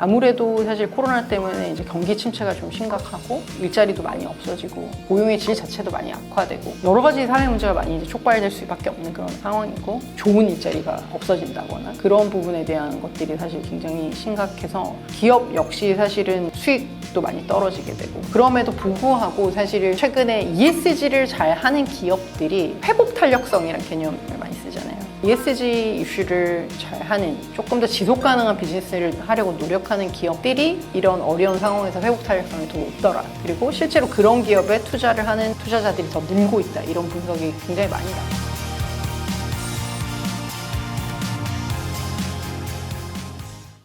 아무래도 사실 코로나 때문에 이제 경기 침체가 좀 심각하고 일자리도 많이 없어지고 고용의 질 자체도 많이 악화되고 여러 가지 사회 문제가 많이 이제 촉발될 수밖에 없는 그런 상황이고 좋은 일자리가 없어진다거나 그런 부분에 대한 것들이 사실 굉장히 심각해서 기업 역시 사실은 수익도 많이 떨어지게 되고 그럼에도 불구하고 사실 최근에 ESG를 잘 하는 기업들이 회복 탄력성이라는 개념을 많이 쓰잖아요. ESG 이슈를 잘 하는 조금 더 지속 가능한 비즈니스를 하려고 노력하는 기업들이 이런 어려운 상황에서 회복 탄력성이 더 높더라. 그리고 실제로 그런 기업에 투자를 하는 투자자들이 더 늘고 있다. 이런 분석이 굉장히 많이 나와요.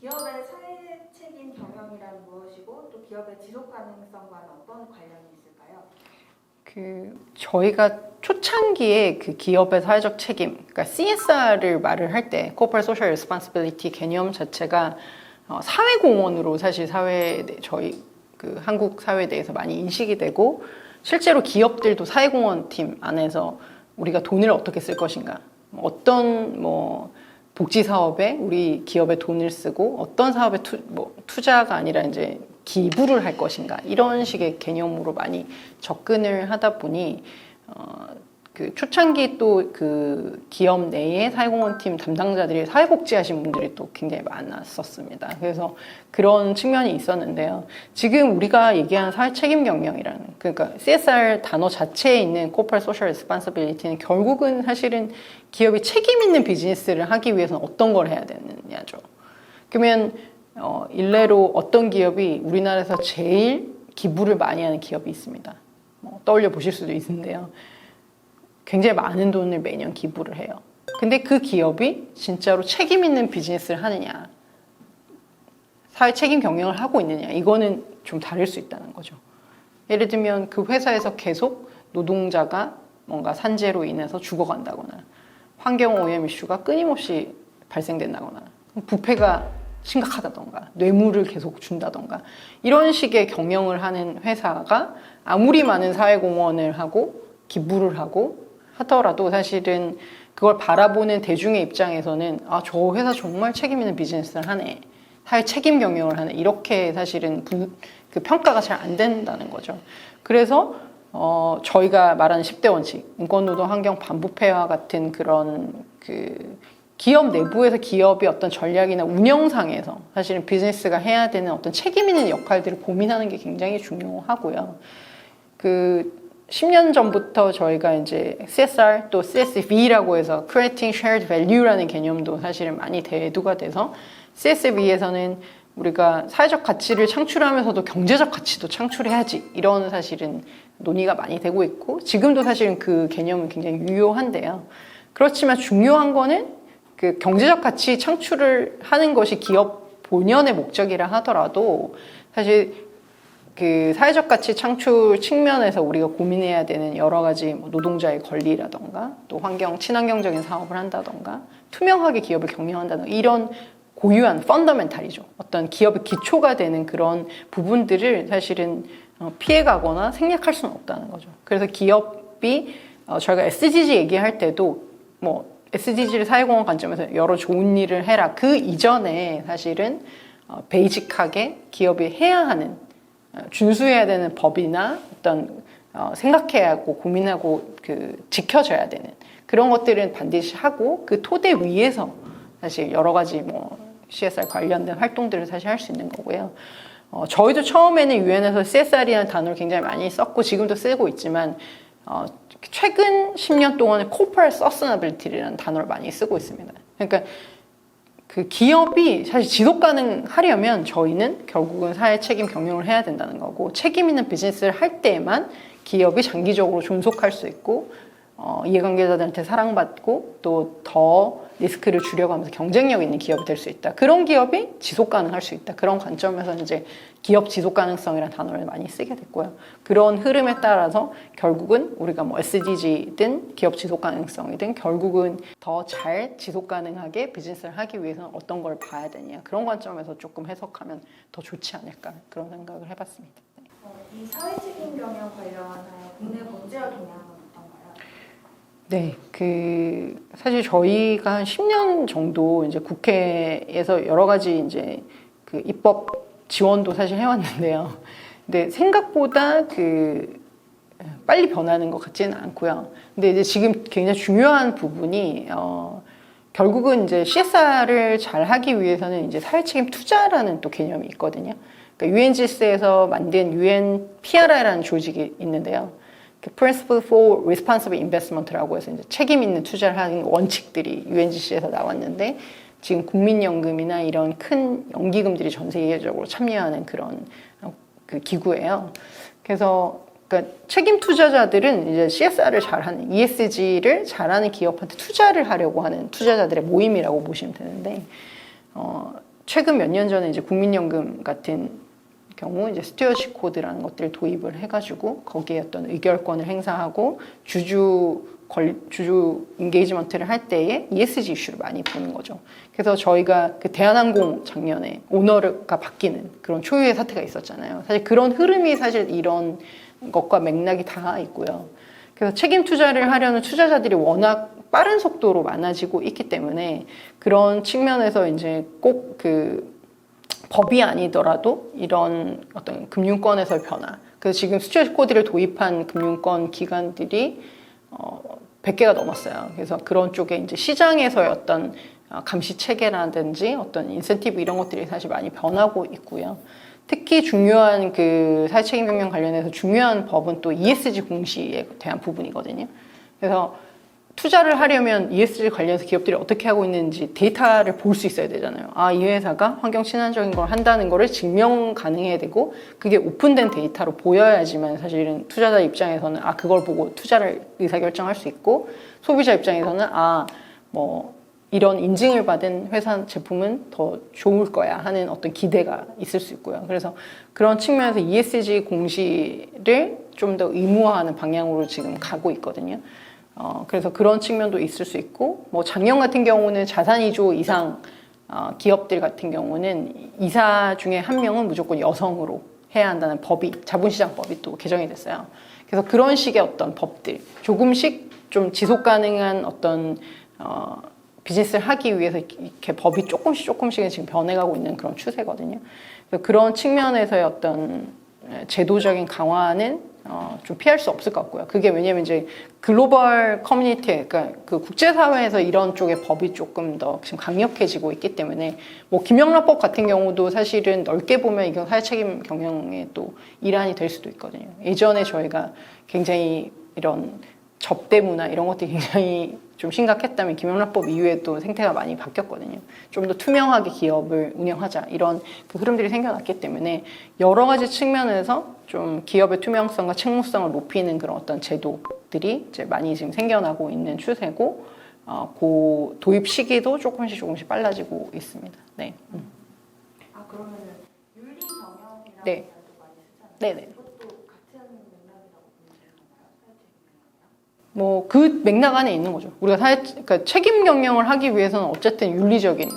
기업의 사회 책임 경영이란 무엇이고 또 기업의 지속 가능성과는 어떤 관련이 있을까요? 저희가 초창기에 그 기업의 사회적 책임, 그러니까 CSR을 말을 할 때 Corporate Social Responsibility 개념 자체가 사회공헌으로 사실 저희 그 한국 사회에 대해서 많이 인식이 되고 실제로 기업들도 사회공헌 팀 안에서 우리가 돈을 어떻게 쓸 것인가, 어떤 복지 사업에 우리 기업의 돈을 쓰고 어떤 사업에 투자가 아니라 이제 기부를 할 것인가 이런 식의 개념으로 많이 접근을 하다 보니 그 초창기 또 그 기업 내에 사회공헌팀 담당자들이 사회복지 하신 분들이 또 굉장히 많았었습니다. 그래서 그런 측면이 있었는데요. 지금 우리가 얘기하는 사회책임 경영이라는 그러니까 CSR 단어 자체에 있는 Corporate Social Responsibility는 결국은 사실은 기업이 책임 있는 비즈니스를 하기 위해서는 어떤 걸 해야 되느냐죠. 그러면 일례로 어떤 기업이 우리나라에서 제일 기부를 많이 하는 기업이 있습니다. 떠올려 보실 수도 있는데요. 굉장히 많은 돈을 매년 기부를 해요. 근데 그 기업이 진짜로 책임 있는 비즈니스를 하느냐, 사회 책임 경영을 하고 있느냐, 이거는 좀 다를 수 있다는 거죠. 예를 들면 그 회사에서 계속 노동자가 뭔가 산재로 인해서 죽어간다거나 환경 오염 이슈가 끊임없이 발생된다거나 부패가 심각하다던가 뇌물을 계속 준다던가 이런 식의 경영을 하는 회사가 아무리 많은 사회공헌을 하고 기부를 하고 하더라도 사실은 그걸 바라보는 대중의 입장에서는 저 회사 정말 책임 있는 비즈니스를 하네, 사회 책임 경영을 하네, 이렇게 사실은 그 평가가 잘 안 된다는 거죠. 그래서 저희가 말하는 10대 원칙, 인권노동, 환경, 반부패와 같은 그런 그 기업 내부에서 기업의 어떤 전략이나 운영상에서 사실은 비즈니스가 해야 되는 어떤 책임 있는 역할들을 고민하는 게 굉장히 중요하고요. 10년 전부터 저희가 이제 CSR 또 CSV라고 해서 Creating Shared Value라는 개념도 사실은 많이 대두가 돼서 CSV에서는 우리가 사회적 가치를 창출하면서도 경제적 가치도 창출해야지 이런 사실은 논의가 많이 되고 있고 지금도 사실은 그 개념은 굉장히 유효한데요. 그렇지만 중요한 거는 그 경제적 가치 창출을 하는 것이 기업 본연의 목적이라 하더라도 사실 그 사회적 가치 창출 측면에서 우리가 고민해야 되는 여러 가지 노동자의 권리라던가 또 친환경적인 사업을 한다던가 투명하게 기업을 경영한다던가 이런 고유한 펀더멘탈이죠. 어떤 기업의 기초가 되는 그런 부분들을 사실은 피해가거나 생략할 수는 없다는 거죠. 그래서 기업이 저희가 SDG 얘기할 때도 SDG를 사회공헌 관점에서 여러 좋은 일을 해라. 그 이전에 사실은 베이직하게 기업이 해야 하는 준수해야 되는 법이나 어떤 생각해야 하고 고민하고 지켜져야 되는 그런 것들은 반드시 하고 그 토대 위에서 사실 여러 가지 CSR 관련된 활동들을 사실 할 수 있는 거고요. 저희도 처음에는 유엔에서 CSR이라는 단어를 굉장히 많이 썼고 지금도 쓰고 있지만 최근 10년 동안에 Corporate Sustainability라는 단어를 많이 쓰고 있습니다. 그러니까 그 기업이 사실 지속 가능하려면 저희는 결국은 사회 책임 경영을 해야 된다는 거고 책임 있는 비즈니스를 할 때에만 기업이 장기적으로 존속할 수 있고 이해관계자들한테 사랑받고 또 더 리스크를 줄여가면서 경쟁력 있는 기업이 될 수 있다. 그런 기업이 지속 가능할 수 있다. 그런 관점에서 이제 기업 지속 가능성이라는 단어를 많이 쓰게 됐고요. 그런 흐름에 따라서 결국은 우리가 SDG든 기업 지속 가능성이든 결국은 더 잘 지속 가능하게 비즈니스를 하기 위해서는 어떤 걸 봐야 되냐. 그런 관점에서 조금 해석하면 더 좋지 않을까. 그런 생각을 해봤습니다. 이 사회책임 경영 관련하여 국내 법제화 동향은 어떤가요? 네, 사실 저희가 한 10년 정도 이제 국회에서 여러 가지 이제 그 입법 지원도 사실 해왔는데요. 근데 생각보다 빨리 변하는 것 같지는 않고요. 근데 이제 지금 굉장히 중요한 부분이 결국은 이제 CSR을 잘 하기 위해서는 이제 사회책임 투자라는 또 개념이 있거든요. 그러니까 UNGS에서 만든 UNPRI라는 조직이 있는데요. Principle for Responsible Investment라고 해서 이제 책임 있는 투자를 하는 원칙들이 UNGC에서 나왔는데 지금 국민연금이나 이런 큰 연기금들이 전 세계적으로 참여하는 그런 그 기구예요. 그래서 그러니까 책임 투자자들은 이제 CSR을 잘하는 ESG를 잘하는 기업한테 투자를 하려고 하는 투자자들의 모임이라고 보시면 되는데 최근 몇 년 전에 이제 국민연금 같은 경우 이제 스튜어십 코드라는 것들을 도입을 해가지고 거기에 어떤 의결권을 행사하고 주주 인게이지먼트를 할 때에 ESG 이슈를 많이 보는 거죠. 그래서 저희가 그 대한항공 작년에 오너가 바뀌는 그런 초유의 사태가 있었잖아요. 사실 그런 흐름이 사실 이런 것과 맥락이 다 있고요. 그래서 책임 투자를 하려는 투자자들이 워낙 빠른 속도로 많아지고 있기 때문에 그런 측면에서 이제 꼭 법이 아니더라도 이런 어떤 금융권에서의 변화. 그래서 지금 스튜어십 코드를 도입한 금융권 기관들이 100개가 넘었어요. 그래서 그런 쪽에 이제 시장에서의 어떤 감시 체계라든지 어떤 인센티브 이런 것들이 사실 많이 변하고 있고요. 특히 중요한 그 사회책임 경영 관련해서 중요한 법은 또 ESG 공시에 대한 부분이거든요. 그래서 투자를 하려면 ESG 관련해서 기업들이 어떻게 하고 있는지 데이터를 볼 수 있어야 되잖아요. 이 회사가 환경 친환적인 걸 한다는 거를 증명 가능해야 되고 그게 오픈된 데이터로 보여야지만 사실은 투자자 입장에서는 그걸 보고 투자를 의사결정할 수 있고 소비자 입장에서는 이런 인증을 받은 회사 제품은 더 좋을 거야 하는 어떤 기대가 있을 수 있고요. 그래서 그런 측면에서 ESG 공시를 좀 더 의무화하는 방향으로 지금 가고 있거든요. 그래서 그런 측면도 있을 수 있고, 작년 같은 경우는 자산 2조 이상 기업들 같은 경우는 이사 중에 한 명은 무조건 여성으로 해야 한다는 자본시장법이 또 개정이 됐어요. 그래서 그런 식의 어떤 법들, 조금씩 좀 지속 가능한 어떤 비즈니스를 하기 위해서 이렇게 법이 조금씩 지금 변해가고 있는 그런 추세거든요. 그래서 그런 측면에서의 어떤 제도적인 강화는 좀 피할 수 없을 것 같고요. 그게 왜냐면 이제 글로벌 커뮤니티, 그러니까 그 국제사회에서 이런 쪽의 법이 조금 더 지금 강력해지고 있기 때문에 김영란법 같은 경우도 사실은 넓게 보면 이건 사회책임 경영의 또 일환이 될 수도 있거든요. 예전에 저희가 굉장히 이런 접대 문화 이런 것들이 굉장히 좀 심각했다면 김영란법 이후에 또 생태가 많이 바뀌었거든요. 좀 더 투명하게 기업을 운영하자 이런 그 흐름들이 생겨났기 때문에 여러 가지 측면에서 좀 기업의 투명성과 책무성을 높이는 그런 어떤 제도들이 이제 많이 지금 생겨나고 있는 추세고 그 도입 시기도 조금씩 빨라지고 있습니다. 네. 그러면은 윤리 경영이라는 네. 말도 많이 쓰잖아요. 네네. 이것도 같은 맥락이라고 보면 되는 건가요? 사회책임 경영이랑? 그 맥락 안에 있는 거죠. 우리가 그러니까 책임 경영을 하기 위해서는 어쨌든 윤리적인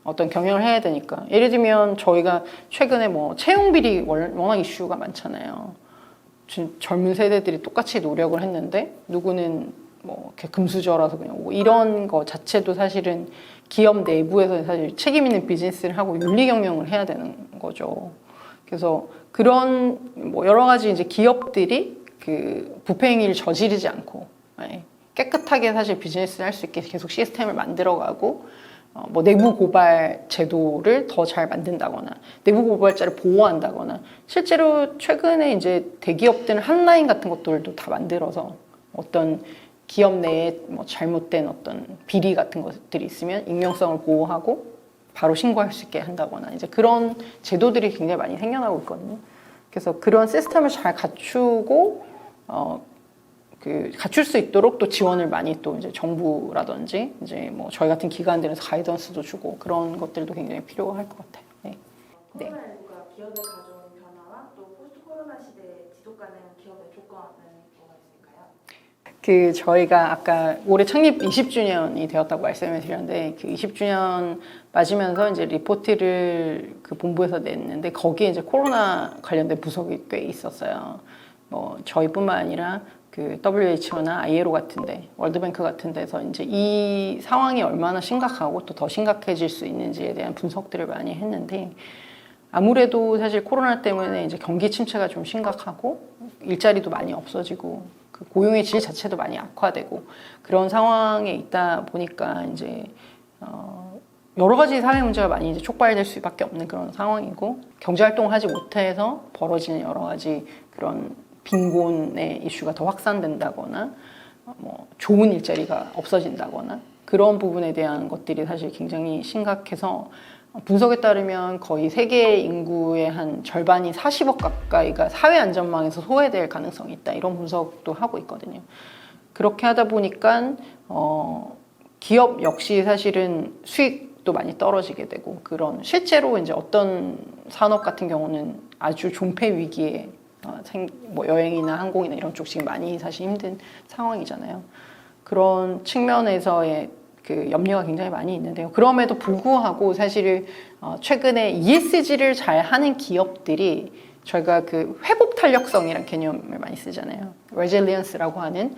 어떤 경영을 해야 되니까. 예를 들면 저희가 최근에 채용 비리 워낙 이슈가 많잖아요. 젊은 세대들이 똑같이 노력을 했는데 누구는 이렇게 금수저라서 그냥 오고 이런 거 자체도 사실은 기업 내부에서 사실 책임 있는 비즈니스를 하고 윤리 경영을 해야 되는 거죠. 그래서 그런 여러 가지 이제 기업들이 그 부패 행위를 저지르지 않고 깨끗하게 사실 비즈니스를 할 수 있게 계속 시스템을 만들어가고 내부 고발 제도를 더 잘 만든다거나 내부 고발자를 보호한다거나 실제로 최근에 이제 대기업들은 한라인 같은 것들도 다 만들어서 어떤 기업 내에 잘못된 어떤 비리 같은 것들이 있으면 익명성을 보호하고 바로 신고할 수 있게 한다거나 이제 그런 제도들이 굉장히 많이 생겨나고 있거든요. 그래서 그런 시스템을 잘 갖추고 갖출 수 있도록 또 지원을 많이 또 이제 정부라든지 이제 저희 같은 기관들에서 가이던스도 주고 그런 것들도 굉장히 필요할 것 같아요. 네. 코로나19가 기업에 가져온 변화와 또 포스트 코로나 시대에 지속 가능한 기업의 조건은 뭐가 있을까요? 저희가 아까 올해 창립 20주년이 되었다고 말씀을 드렸는데 그 20주년 맞으면서 이제 리포트를 그 본부에서 냈는데 거기에 이제 코로나 관련된 부서가 꽤 있었어요. 저희뿐만 아니라 그 WHO나 ILO 같은데 월드뱅크 같은 데서 이제 이 상황이 얼마나 심각하고 또 더 심각해질 수 있는지에 대한 분석들을 많이 했는데 아무래도 사실 코로나 때문에 이제 경기 침체가 좀 심각하고 일자리도 많이 없어지고 그 고용의 질 자체도 많이 악화되고 그런 상황에 있다 보니까 이제 여러 가지 사회 문제가 많이 이제 촉발될 수밖에 없는 그런 상황이고 경제 활동을 하지 못해서 벌어지는 여러 가지 그런 빈곤의 이슈가 더 확산된다거나 뭐 좋은 일자리가 없어진다거나 그런 부분에 대한 것들이 사실 굉장히 심각해서 분석에 따르면 거의 세계 인구의 한 절반이 40억 가까이가 사회 안전망에서 소외될 가능성이 있다 이런 분석도 하고 있거든요. 그렇게 하다 보니까 기업 역시 사실은 수익도 많이 떨어지게 되고 그런 실제로 이제 어떤 산업 같은 경우는 아주 존폐 위기에 뭐 여행이나 항공이나 이런 쪽 지금 많이 사실 힘든 상황이잖아요. 그런 측면에서의 그 염려가 굉장히 많이 있는데요. 그럼에도 불구하고 사실 최근에 ESG를 잘 하는 기업들이 저희가 그 회복 탄력성이라는 개념을 많이 쓰잖아요. resilience라고 하는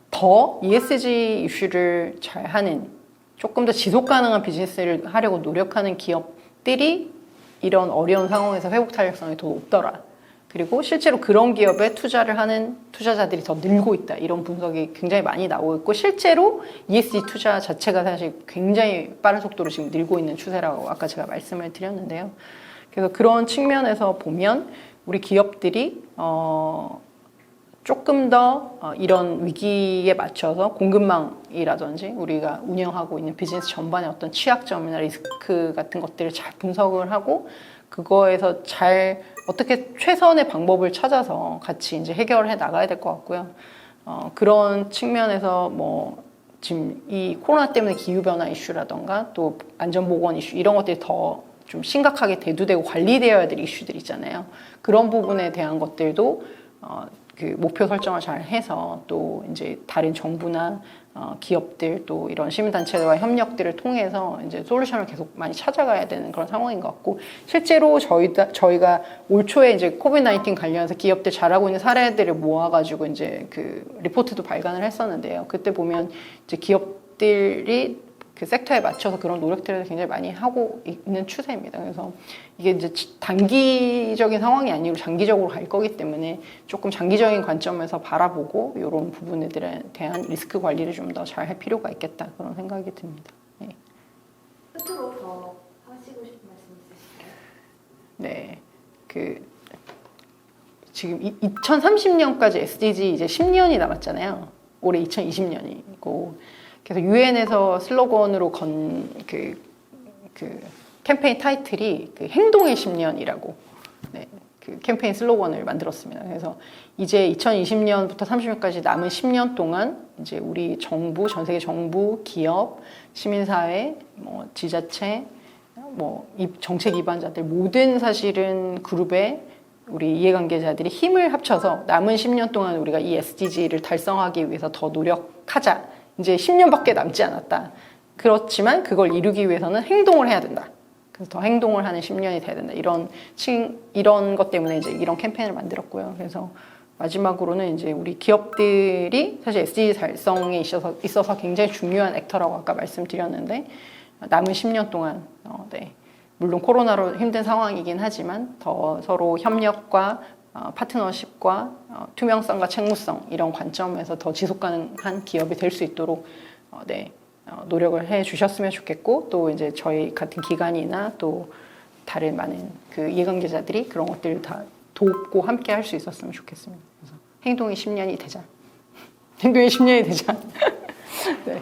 더 ESG 이슈를 잘 하는 조금 더 지속 가능한 비즈니스를 하려고 노력하는 기업들이 이런 어려운 상황에서 회복 탄력성이 더 높더라. 그리고 실제로 그런 기업에 투자를 하는 투자자들이 더 늘고 있다. 이런 분석이 굉장히 많이 나오고 있고 실제로 ESG 투자 자체가 사실 굉장히 빠른 속도로 지금 늘고 있는 추세라고 아까 제가 말씀을 드렸는데요. 그래서 그런 측면에서 보면 우리 기업들이 조금 더 이런 위기에 맞춰서 공급망이라든지 우리가 운영하고 있는 비즈니스 전반의 어떤 취약점이나 리스크 같은 것들을 잘 분석을 하고 그거에서 잘 어떻게 최선의 방법을 찾아서 같이 이제 해결해 나가야 될 것 같고요. 그런 측면에서 뭐 지금 이 코로나 때문에 기후변화 이슈라던가 또 안전보건 이슈 이런 것들이 더 좀 심각하게 대두되고 관리되어야 될 이슈들 있잖아요. 그런 부분에 대한 것들도 그 목표 설정을 잘 해서 또 이제 다른 정부나 기업들 또 이런 시민단체와 협력들을 통해서 이제 솔루션을 계속 많이 찾아가야 되는 그런 상황인 것 같고 실제로 저희가 올 초에 이제 코비드-19 관련해서 기업들 잘하고 있는 사례들을 모아가지고 이제 그 리포트도 발간을 했었는데요. 그때 보면 이제 기업들이 그 섹터에 맞춰서 그런 노력들을 굉장히 많이 하고 있는 추세입니다. 그래서 이게 이제 단기적인 상황이 아니고 장기적으로 갈 거기 때문에 조금 장기적인 관점에서 바라보고 이런 부분들에 대한 리스크 관리를 좀 더 잘 할 필요가 있겠다 그런 생각이 듭니다. 네. 끝으로 더 하시고 싶은 말씀 있으실까요? 네, 그 지금 2030년까지 SDG 이제 10년이 남았잖아요. 올해 2020년이고. 그래서 유엔에서 슬로건으로 건 그 캠페인 타이틀이 그 행동의 10년이라고 네, 그 캠페인 슬로건을 만들었습니다. 그래서 이제 2020년부터 30년까지 남은 10년 동안 이제 우리 정부, 전 세계 정부, 기업, 시민사회, 뭐 지자체, 뭐 정책 기반자들 모든 사실은 그룹의 우리 이해관계자들이 힘을 합쳐서 남은 10년 동안 우리가 이 SDG를 달성하기 위해서 더 노력하자. 이제 10년밖에 남지 않았다. 그렇지만 그걸 이루기 위해서는 행동을 해야 된다. 그래서 더 행동을 하는 10년이 돼야 된다. 이런 것 때문에 이제 이런 캠페인을 만들었고요. 그래서 마지막으로는 이제 우리 기업들이 사실 SDG 달성에 있어서 굉장히 중요한 액터라고 아까 말씀드렸는데 남은 10년 동안 네. 물론 코로나로 힘든 상황이긴 하지만 더 서로 협력과 파트너십과 투명성과 책무성 이런 관점에서 더 지속 가능한 기업이 될 수 있도록 네, 노력을 해 주셨으면 좋겠고 또 이제 저희 같은 기관이나 또 다른 많은 그 이해관계자들이 그런 것들을 다 돕고 함께 할 수 있었으면 좋겠습니다. 그래서 행동이 10년이 되자. 행동이 10년이 되자. 네.